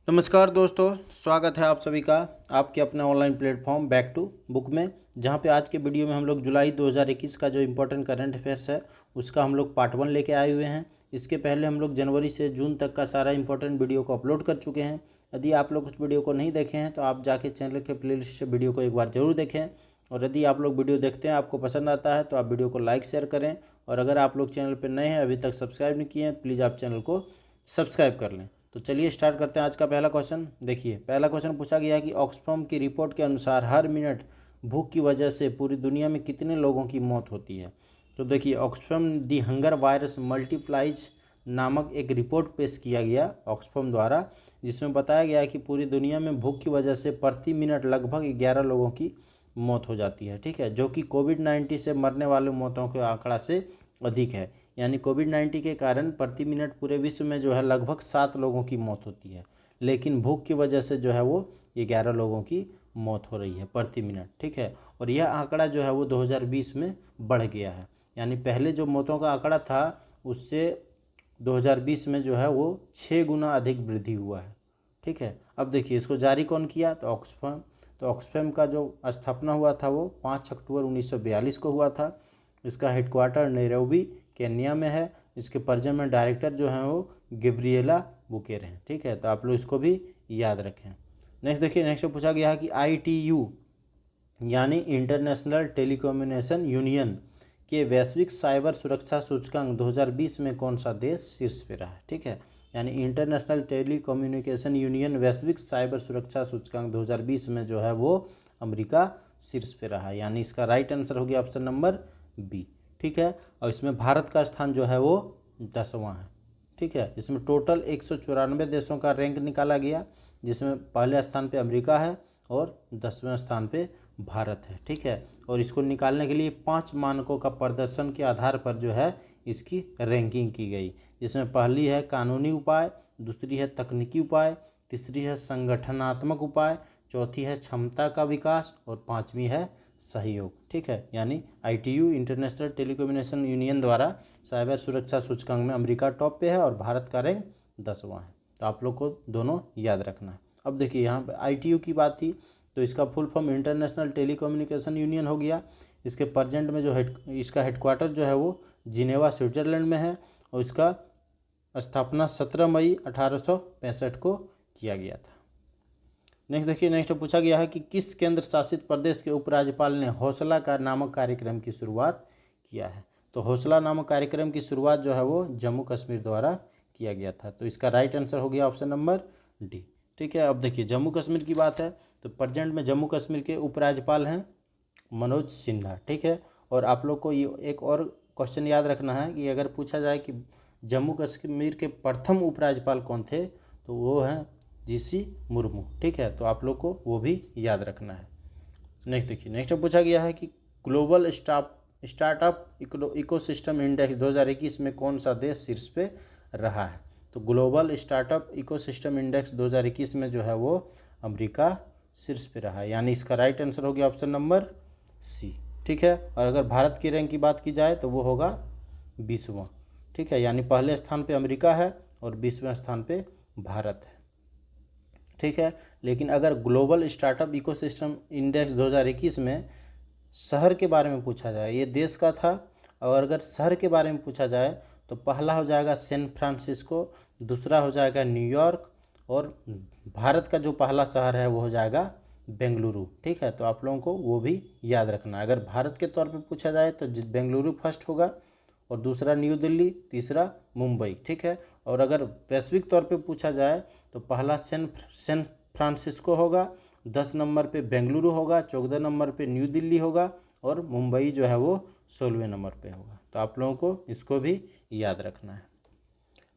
नमस्कार दोस्तों, स्वागत है आप सभी का आपके अपने online platform back to book में। जहां पे आज के वीडियो में हम लोग जुलाई 2021 का जो इम्पोर्टेंट करंट अफेयर्स है उसका हम लोग पार्ट 1 लेके आए हुए हैं। इसके पहले हम लोग जनवरी से जून तक का सारा इंपॉर्टेंट वीडियो को अपलोड कर चुके हैं। यदि आप लोग उस वीडियो को नहीं देखे हैं तो आप जाके चैनल के प्लेलिस्ट से वीडियो को एक बार ज़रूर देखें। और यदि आप लोग वीडियो देखते हैं, आपको पसंद आता है तो आप वीडियो को लाइक शेयर करें। और अगर आप लोग चैनल पर नए हैं, अभी तक सब्सक्राइब नहीं किए हैं, प्लीज़ आप चैनल को सब्सक्राइब कर लें। तो चलिए स्टार्ट करते हैं आज का पहला क्वेश्चन। देखिए, पहला क्वेश्चन पूछा गया है कि ऑक्सफैम की रिपोर्ट के अनुसार हर मिनट भूख की वजह से पूरी दुनिया में कितने लोगों की मौत होती है। तो देखिए, Oxfam the hunger virus multiplies नामक एक रिपोर्ट पेश किया गया ऑक्सफैम द्वारा, जिसमें बताया गया है कि पूरी दुनिया में भूख की वजह से प्रति मिनट लगभग 11 लोगों की मौत हो जाती है। ठीक है, जो कि कोविड-19 से मरने वाले मौतों के आंकड़ा से अधिक है। यानी कोविड-19 के कारण प्रति मिनट पूरे विश्व में जो है लगभग 7 लोगों की मौत होती है, लेकिन भूख की वजह से जो है वो 11 लोगों की मौत हो रही है प्रति मिनट। ठीक है, और यह आंकड़ा जो है वो 2020 में बढ़ गया है। यानी पहले जो मौतों का आंकड़ा था उससे 2020 में जो है वो 6 गुना अधिक वृद्धि हुआ है। ठीक है, अब देखिए इसको जारी कौन किया, तो ऑक्सफैम। तो ऑक्सफैम का जो स्थापना हुआ था वो 5 अक्टूबर 1942 को हुआ था। इसका हेडक्वार्टर नैरोबी केन्या में है। इसके प्रेजेंट डायरेक्टर जो हैं वो गैब्रिएला बुकेर हैं। ठीक है, तो आप लोग इसको भी याद रखें। नेक्स्ट देखिए, नेक्स्ट पूछा गया है कि ITU यानी इंटरनेशनल टेलीकम्युनिकेशन यूनियन के वैश्विक साइबर सुरक्षा सूचकांक 2020 में कौन सा देश शीर्ष पे रहा है। ठीक है, यानी इंटरनेशनल टेलीकम्युनिकेशन यूनियन वैश्विक साइबर सुरक्षा सूचकांक 2020 में जो है वो अमेरिका शीर्ष पे रहा है। यानी इसका राइट आंसर हो गया ऑप्शन नंबर बी। ठीक है, और इसमें भारत का स्थान जो है वो 10वां है। ठीक है, इसमें टोटल 194 देशों का रैंक निकाला गया, जिसमें पहले स्थान पे अमेरिका है और 10वें स्थान पे भारत है। ठीक है, और इसको निकालने के लिए 5 मानकों का प्रदर्शन के आधार पर जो है इसकी रैंकिंग की गई, जिसमें पहली है कानूनी उपाय, दूसरी है तकनीकी उपाय, तीसरी है संगठनात्मक उपाय, चौथी है क्षमता का विकास और 5वीं है सहयोग। ठीक है, यानी ITU इंटरनेशनल टेलीकम्युनिकेशन यूनियन द्वारा साइबर सुरक्षा सूचकांक में अमेरिका टॉप पे है और भारत का रैंक 10वां है। तो आप लोग को दोनों याद रखना है। अब देखिए, यहाँ पे ITU की बात थी तो इसका full form international telecommunication union हो गया। इसके प्रेजेंट में जो इसका हेडक्वार्टर जो है वो जिनेवा स्विट्जरलैंड में है और इसका स्थापना 17 मई 1865 को किया गया था। नेक्स्ट देखिए, नेक्स्ट पूछा गया है कि किस केंद्र शासित प्रदेश के उपराज्यपाल ने हौसला का नामक कार्यक्रम की शुरुआत किया है। तो हौसला नामक कार्यक्रम की शुरुआत जो है वो जम्मू कश्मीर द्वारा किया गया था। तो इसका राइट आंसर हो गया ऑप्शन नंबर डी। ठीक है, अब देखिए जम्मू कश्मीर की बात है तो प्रेजेंट में जम्मू कश्मीर के उपराज्यपाल हैं मनोज सिन्हा। ठीक है, और आप लोग को ये एक और क्वेश्चन याद रखना है कि अगर पूछा जाए कि जम्मू कश्मीर के प्रथम उपराज्यपाल कौन थे तो वो हैं GC मुर्मू। ठीक है, तो आप लोग को वो भी याद रखना है। नेक्स्ट देखिए, नेक्स्ट पूछा गया है कि ग्लोबल स्टार्टअप इकोसिस्टम इंडेक्स 2021 में कौन सा देश शीर्ष पे रहा है। तो ग्लोबल स्टार्टअप इकोसिस्टम इंडेक्स 2021 में जो है वो अमेरिका शीर्ष पे रहा है। यानी इसका राइट आंसर हो गया ऑप्शन नंबर सी। ठीक है, और अगर भारत की रैंक की बात की जाए तो वो होगा 20वां। ठीक है, यानी पहले स्थान पे अमेरिका है और 20वें स्थान पे भारत है। ठीक है, लेकिन अगर ग्लोबल स्टार्टअप इकोसिस्टम इंडेक्स 2021 में शहर के बारे में पूछा जाए, ये देश का था, और अगर शहर के बारे में पूछा जाए तो पहला हो जाएगा सैन फ्रांसिस्को, दूसरा हो जाएगा न्यूयॉर्क और भारत का जो पहला शहर है वो हो जाएगा बेंगलुरु। ठीक है, तो आप लोगों को वो भी याद रखना है। अगर भारत के तौर पे पूछा जाए तो बेंगलुरु फर्स्ट होगा और दूसरा न्यू दिल्ली, तीसरा मुंबई। ठीक है, और अगर वैश्विक तौर पे पूछा जाए तो पहला सैन फ्रांसिस्को होगा, 10 नंबर पे बेंगलुरु होगा, 14 नंबर पे न्यू दिल्ली होगा और मुंबई जो है वो 16वें नंबर पे होगा। तो आप लोगों को इसको भी याद रखना है।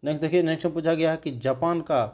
नेक्स्ट देखिए, नेक्स्ट में पूछा गया है कि जापान का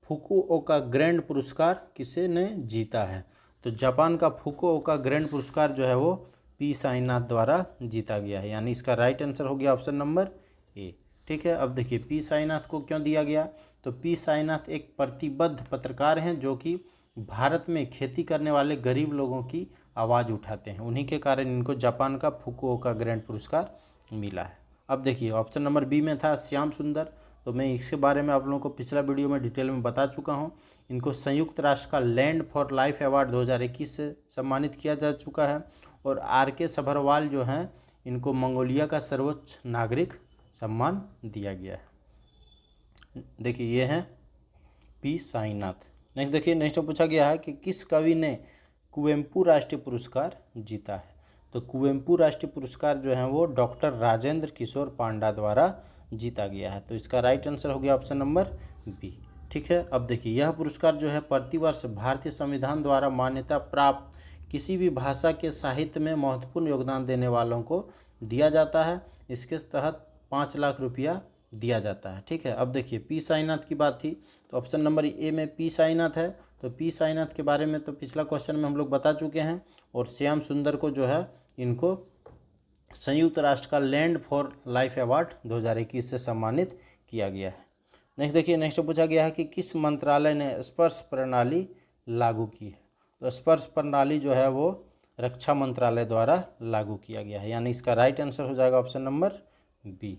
फुकुओका ग्रैंड पुरस्कार किसे ने जीता है। तो जापान का फुकुओका ग्रैंड पुरस्कार जो है वो P साईनाथ द्वारा जीता गया है। यानी इसका राइट आंसर हो गया ऑप्शन नंबर ए। ठीक है, अब देखिए P साईनाथ को क्यों दिया गया। तो P साईनाथ एक प्रतिबद्ध पत्रकार हैं जो कि भारत में खेती करने वाले गरीब लोगों की आवाज़ उठाते हैं। उन्हीं के कारण इनको जापान का फुकुओका ग्रैंड पुरस्कार मिला है। अब देखिए ऑप्शन नंबर बी में था श्याम सुंदर, तो मैं इसके बारे में आप लोगों को पिछला वीडियो में डिटेल में बता चुका हूँ। इनको संयुक्त राष्ट्र का लैंड फॉर लाइफ अवार्ड 2021 से सम्मानित किया जा चुका है। और RK सभरवाल जो हैं, इनको मंगोलिया का सर्वोच्च नागरिक सम्मान दिया गया है। देखिए ये हैं P साईनाथ। नेक्स्ट देखिए, नेक्स्ट में पूछा गया है कि किस कवि ने कुवेम्पू राष्ट्रीय पुरस्कार जीता है। तो कुवेम्पू राष्ट्रीय पुरस्कार जो है वो डॉक्टर राजेंद्र किशोर पांडा द्वारा जीता गया है। तो इसका राइट आंसर हो गया ऑप्शन नंबर बी। ठीक है, अब देखिए यह पुरस्कार जो है प्रतिवर्ष भारतीय संविधान द्वारा मान्यता प्राप्त किसी भी भाषा के साहित्य में महत्वपूर्ण योगदान देने वालों को दिया जाता है। इसके तहत 5 लाख रुपया दिया जाता है। ठीक है, अब देखिए P साईनाथ की बात थी, तो ऑप्शन नंबर ए में P साईनाथ है। तो P साईनाथ के बारे में तो पिछला क्वेश्चन में हम लोग बता चुके हैं। और श्याम सुंदर को जो है इनको संयुक्त राष्ट्र का लैंड फॉर लाइफ अवार्ड 2021 से सम्मानित किया गया है। नेक्स्ट देखिए, नेक्स्ट पूछा गया है कि किस मंत्रालय ने स्पर्श प्रणाली लागू की है। तो स्पर्श प्रणाली जो है वो रक्षा मंत्रालय द्वारा लागू किया गया है, यानी इसका राइट आंसर हो जाएगा ऑप्शन नंबर बी।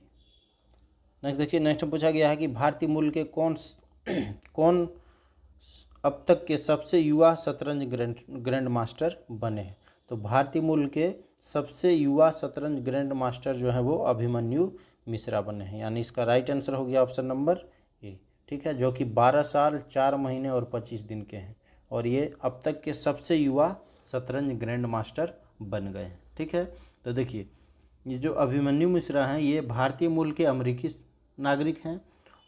नेक्स्ट देखिए, नेक्स्ट पूछा गया है कि भारतीय मूल के कौन अब तक के सबसे युवा शतरंज ग्रैंड मास्टर बने हैं। तो भारतीय मूल के सबसे युवा शतरंज ग्रैंड मास्टर जो है वो अभिमन्यु मिश्रा बने हैं, यानी इसका राइट आंसर हो गया ऑप्शन नंबर ए। ठीक है, जो कि 12 साल 4 महीने और 25 दिन के हैं, और ये अब तक के सबसे युवा शतरंज ग्रैंड मास्टर बन गए हैं। ठीक है, तो देखिए ये जो अभिमन्यु मिश्रा हैं ये भारतीय मूल के अमेरिकी नागरिक हैं,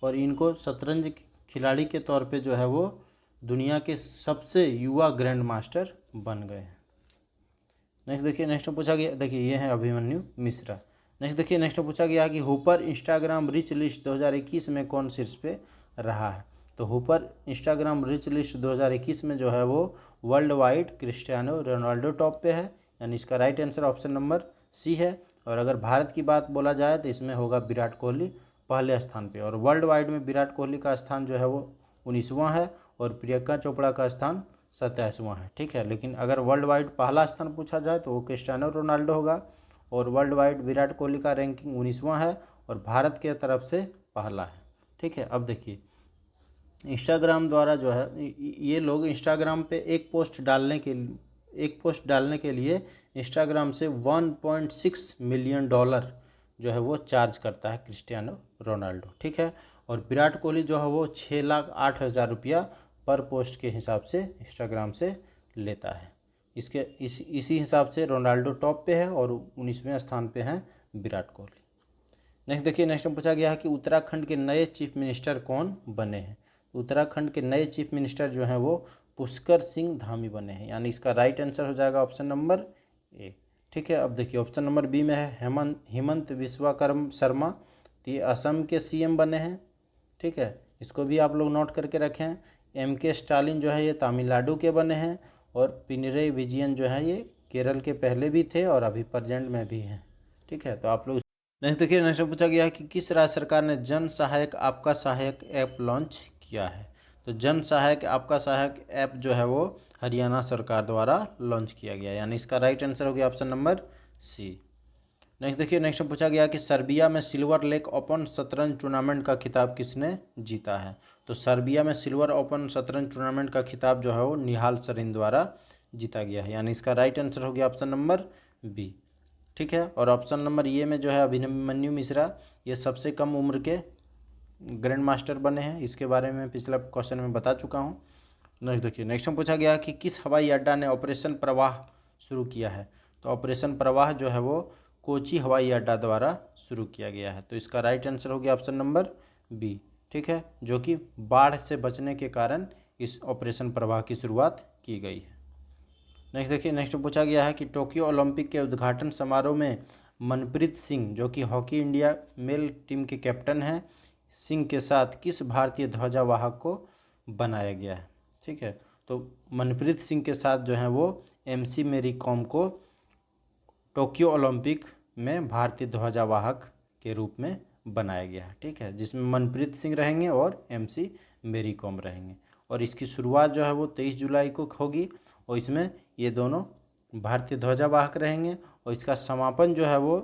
और इनको शतरंज खिलाड़ी के तौर पे जो है वो दुनिया के सबसे युवा ग्रैंड मास्टर बन गए हैं। नेक्स्ट देखिए, नेक्स्ट पूछा गया, देखिए ये है अभिमन्यु मिश्रा। नेक्स्ट देखिए, नेक्स्ट पूछा गया कि हुपर इंस्टाग्राम रिच लिस्ट 2021 में कौन शीर्ष पे रहा है। तो हुपर इंस्टाग्राम रिच लिस्ट 2021 में जो है वो world wide Cristiano Ronaldo top पे है, यानी इसका right answer option number C है। और अगर भारत की बात बोला जाए तो इसमें होगा विराट कोहली पहले स्थान पे, और वर्ल्ड वाइड में विराट कोहली का स्थान जो है वो 19वां है, और प्रियंका चोपड़ा का स्थान 27वां है। ठीक है, लेकिन अगर वर्ल्ड वाइड पहला स्थान पूछा जाए तो वो क्रिस्टियानो रोनाल्डो होगा, और वर्ल्ड वाइड विराट कोहली का रैंकिंग 19वां है, और भारत के तरफ से पहला है। ठीक है, अब देखिए इंस्टाग्राम द्वारा जो है ये लोग इंस्टाग्राम पे एक पोस्ट डालने के लिए इंस्टाग्राम से $1.6 मिलियन जो है वो चार्ज करता है क्रिस्टियानो रोनाल्डो। ठीक है, और विराट कोहली जो है वो 6,08,000 रुपया पर पोस्ट के हिसाब से इंस्टाग्राम से लेता है। इसी हिसाब से रोनाल्डो टॉप पे है, और 19वें स्थान पे हैं विराट कोहली। नेक्स्ट देखिए, नेक्स्ट में पूछा गया है कि उत्तराखंड के नए चीफ मिनिस्टर कौन बने हैं। उत्तराखंड के नए चीफ मिनिस्टर जो हैं वो पुष्कर सिंह धामी बने हैं, यानी इसका राइट आंसर हो जाएगा ऑप्शन नंबर ए। ठीक है, अब देखिए ऑप्शन नंबर बी में है हेमंत विश्वकर्मा शर्मा, तो ये असम के CM बने हैं। ठीक है, इसको भी आप लोग नोट करके रखें। MK स्टालिन जो है ये तमिलनाडु के बने हैं, और पिनरई विजयन जो है ये केरल के पहले भी थे और अभी प्रेजेंट में भी हैं। ठीक है, तो आप लोग नेक्स्ट देखिए, नेक्स्ट पूछा गया है कि किस राज्य सरकार ने जन सहायक आपका सहायक ऐप लॉन्च किया है। तो जन सहायक आपका सहायक ऐप जो है वो हरियाणा सरकार द्वारा लॉन्च किया गया, यानी इसका राइट आंसर हो गया ऑप्शन नंबर सी। नेक्स्ट देखिए, नेक्स्ट पूछा गया कि सर्बिया में सिल्वर लेक ओपन शतरंज टूर्नामेंट का खिताब किसने जीता है। तो सर्बिया में सिल्वर ओपन शतरंज टूर्नामेंट का खिताब जो है वो निहाल सरीन द्वारा जीता गया है, यानी इसका राइट आंसर हो गया ऑप्शन नंबर बी। ठीक है, और ऑप्शन नंबर ए में जो है अभिमन्यु मिश्रा ये सबसे कम उम्र के ग्रैंड मास्टर बने हैं, इसके बारे में पिछला क्वेश्चन में बता चुका हूँ। नेक्स्ट देखिए, नेक्स्ट में पूछा गया कि किस हवाई अड्डा ने ऑपरेशन प्रवाह शुरू किया है। तो ऑपरेशन प्रवाह जो है वो कोची हवाई अड्डा द्वारा शुरू किया गया है, तो इसका राइट आंसर हो गया ऑप्शन नंबर बी। ठीक है, जो कि बाढ़ से बचने के कारण इस ऑपरेशन प्रवाह की शुरुआत की गई है। नेक्स्ट देखिए, नेक्स्ट पूछा गया है कि टोक्यो ओलंपिक के उद्घाटन समारोह में मनप्रीत सिंह जो कि हॉकी इंडिया मेल टीम के कैप्टन हैं सिंह के साथ किस भारतीय ध्वजावाहक को बनाया गया है। ठीक है, तो मनप्रीत सिंह के साथ जो है वो MC मेरी कॉम को टोक्यो ओलंपिक में भारतीय ध्वजावाहक के रूप में बनाया गया है। ठीक है, जिसमें मनप्रीत सिंह रहेंगे और MC मेरी कॉम रहेंगे, और इसकी शुरुआत जो है वो 23 जुलाई को होगी, और इसमें ये दोनों भारतीय ध्वजावाहक रहेंगे, और इसका समापन जो है वो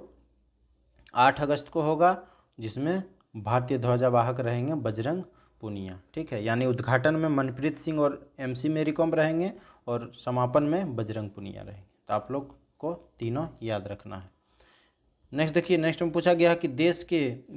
8 अगस्त को होगा, जिसमें भारतीय ध्वजावाहक रहेंगे बजरंग पूनिया। ठीक है, यानी उद्घाटन में मनप्रीत सिंह और MC मेरी कॉम रहेंगे और समापन में बजरंग पूनिया रहेंगे। तो आप लोग को तीनों याद रखना है। नेक्स्ट देखिए, नेक्स्ट में पूछा गया कि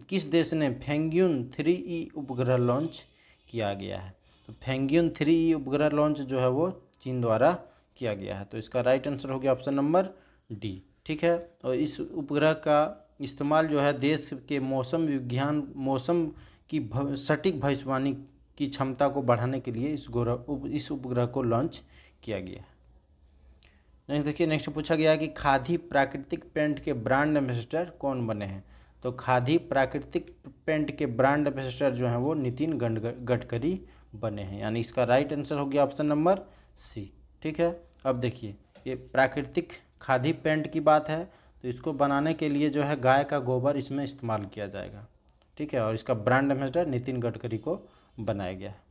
किस देश ने फेंग्यून 3E उपग्रह लॉन्च किया गया है। तो फेंग्यून 3E उपग्रह लॉन्च जो है वो चीन द्वारा किया गया है। तो इसका राइट आंसर हो गया ऑप्शन नंबर डी। ठीक है, और इस उपग्रह का इस्तेमाल जो है देश के मौसम की सटीक भविष्यवाणी की क्षमता को बढ़ाने के लिए इस उपग्रह को लॉन्च किया गया है। नेक्स्ट देखिए, नेक्स्ट पूछा गया कि खादी प्राकृतिक पेंट के ब्रांड एम्बेसडर कौन बने हैं। तो खादी प्राकृतिक पेंट के ब्रांड एम्बेसडर जो हैं वो नितिन गडकरी बने हैं, यानी इसका राइट आंसर हो गया ऑप्शन नंबर सी। ठीक है, अब देखिए ये प्राकृतिक खादी पेंट की बात है, तो इसको बनाने के लिए जो है गाय का गोबर इसमें इस्तेमाल किया जाएगा। ठीक है, और इसका ब्रांड एम्बेसडर नितिन गडकरी को बनाया गया है।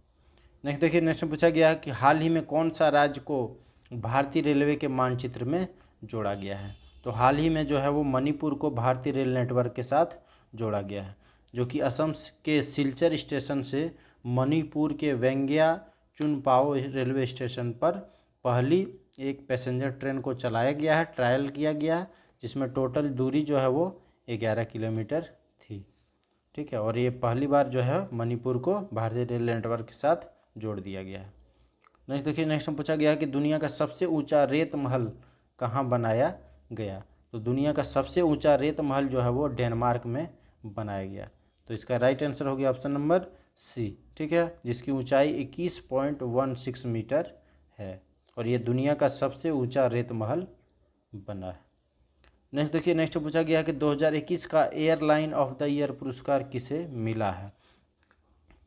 नेक्स्ट देखिए, नेक्स्ट पूछा गया है कि हाल ही में कौन सा राज्य को भारतीय रेलवे के मानचित्र में जोड़ा गया है। तो हाल ही में जो है वो मणिपुर को भारतीय रेल नेटवर्क के साथ जोड़ा गया है, जो कि असम के सिलचर स्टेशन से मणिपुर के वेंगया चुनपाओ रेलवे स्टेशन पर पहली एक पैसेंजर ट्रेन को चलाया गया है, ट्रायल किया गया है, जिसमें टोटल दूरी जो है वो 11 किलोमीटर थी। ठीक है, और ये पहली बार जो है मणिपुर को भारतीय रेल नेटवर्क के साथ जोड़ दिया गया है। नेक्स्ट देखिए, नेक्स्ट में पूछा गया है कि दुनिया का सबसे ऊंचा रेत महल कहाँ बनाया गया। तो दुनिया का सबसे ऊंचा रेत महल जो है वो डेनमार्क में बनाया गया। तो इसका राइट आंसर हो गया ऑप्शन नंबर सी। ठीक है, जिसकी ऊंचाई 21.16 मीटर है और ये दुनिया का सबसे ऊंचा रेत महल बना है। नेक्स्ट देखिए, नेक्स्ट पूछा गया है कि 2021 का एयरलाइन ऑफ द ईयर पुरस्कार किसे मिला है।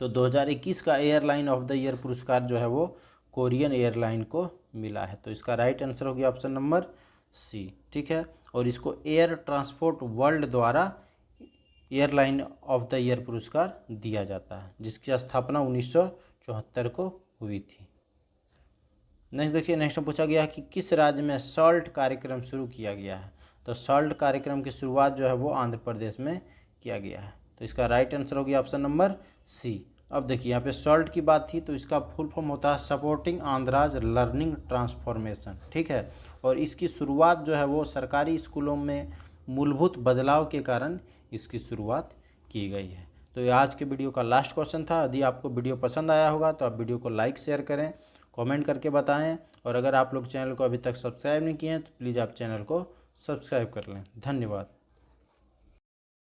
तो 2021 का एयरलाइन ऑफ द ईयर पुरस्कार जो है वो कोरियन एयरलाइन को मिला है। तो इसका राइट आंसर हो गया ऑप्शन नंबर सी। ठीक है, और इसको एयर ट्रांसपोर्ट वर्ल्ड द्वारा एयरलाइन ऑफ द ईयर पुरस्कार दिया जाता है, जिसकी स्थापना 1974 को हुई थी। नेक्स्ट देखिए, नेक्स्ट पूछा गया है कि किस राज्य में सॉल्ट कार्यक्रम शुरू किया गया है। तो सॉल्ट कार्यक्रम की शुरुआत जो है वो आंध्र प्रदेश में किया गया है। तो इसका राइट आंसर हो गया ऑप्शन नंबर सी। अब देखिए यहाँ पे सॉल्ट की बात थी, तो इसका फुल फॉर्म होता है सपोर्टिंग आंध्राज लर्निंग ट्रांसफॉर्मेशन। ठीक है, और इसकी शुरुआत जो है वो सरकारी स्कूलों में मूलभूत बदलाव के कारण इसकी शुरुआत की गई है। तो ये आज के वीडियो का लास्ट क्वेश्चन था। यदि आपको वीडियो पसंद आया होगा तो आप वीडियो को लाइक शेयर करें, कमेंट करके बताएं, और अगर आप लोग चैनल को अभी तक सब्सक्राइब नहीं किए हैं तो प्लीज़ आप चैनल को सब्सक्राइब कर लें। धन्यवाद।